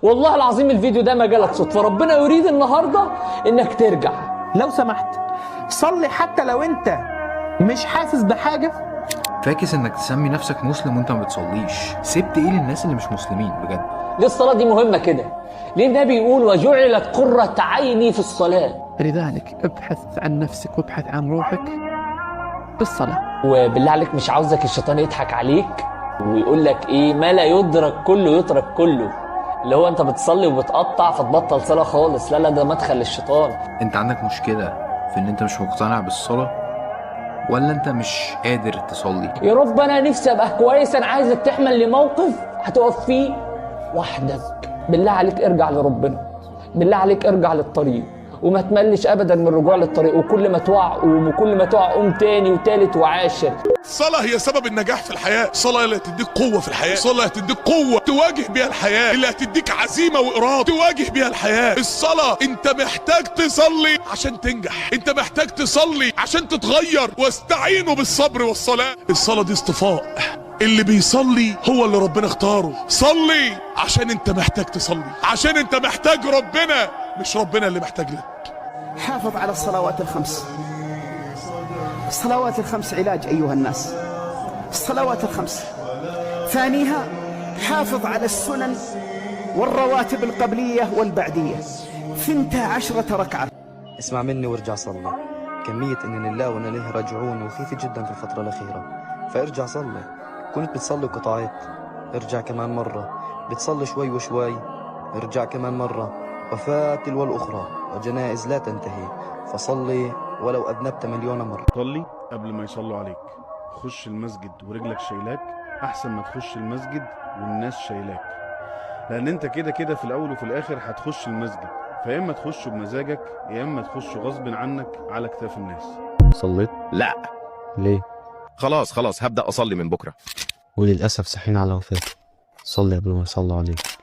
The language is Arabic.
والله العظيم الفيديو ده ما جالك صدفه، ربنا يريد النهارده انك ترجع. لو سمحت صلي حتى لو انت مش حاسس بحاجه. فاكس انك تسمي نفسك مسلم وانت ما بتصليش، سبت ايه للناس اللي مش مسلمين بجد؟ ليه الصلاه دي مهمه كده؟ ليه النبي يقول وجعلت قرة عيني في الصلاه؟ لذلك ابحث عن نفسك وابحث عن روحك بالصلاة. وبالله عليك مش عاوزك الشيطان يضحك عليك ويقول لك ايه ما لا يدرك كله يترك كله، اللي هو انت بتصلي وبتقطع فتبطل صلاه خالص. لا ده مدخل للشيطان. انت عندك مشكلة في ان انت مش مقتنع بالصلاة، ولا انت مش قادر تصلي؟ يا رب انا نفسي ابقى كويس، انا عايزك تحمل لموقف هتقف فيه وحدك. بالله عليك ارجع لربنا، بالله عليك ارجع للطريق، وما تملش ابدا من الرجوع للطريق، وكل ما تقع قوم، وكل ما تقع قوم تاني وتالت وعاشر. الصلاة هي سبب النجاح في الحياة، الصلاة اللي هتديك قوة في الحياة، الصلاة اللي هتديك قوة تواجه بيها الحياة، اللي هتديك عزيمة وإرادة تواجه بيها الحياة. الصلاة انت محتاج تصلي عشان تنجح، انت محتاج تصلي عشان تتغير، واستعينوا بالصبر والصلاة. الصلاة دي اصطفاء، اللي بيصلي هو اللي ربنا اختاره. صلي عشان انت محتاج تصلي، عشان انت محتاج ربنا، مش ربنا اللي محتاج لك. حافظ على الصلوات الخمس. الصلوات الخمس علاج أيها الناس، الصلوات الخمس. ثانيها حافظ على السنن والرواتب القبلية والبعدية 12 ركعة. اسمع مني وارجع صلي. كمية إن لله وإن إليه راجعون وخيفة جدا في الفترة الأخيرة، فارجع صلي. كنت بتصلي وقطعت، ارجع كمان مرة. بتصلي شوي وشوي، ارجع كمان مرة. وفاة تلو الأخرى وجنائز لا تنتهي، فصلي ولو أذنبت مليون مرة. صلي قبل ما يصلوا عليك. خش المسجد ورجلك شايلاك أحسن ما تخش المسجد والناس شايلاك، لأن أنت كده كده في الأول وفي الآخر هتخش المسجد، فيا إما تخشه بمزاجك يا إما تخشه غصب عنك على كتاف الناس. صليت؟ لا. ليه؟ خلاص هبدأ أصلي من بكرة. وللأسف صحينا على وفاته. صلي قبل ما يصلوا عليك.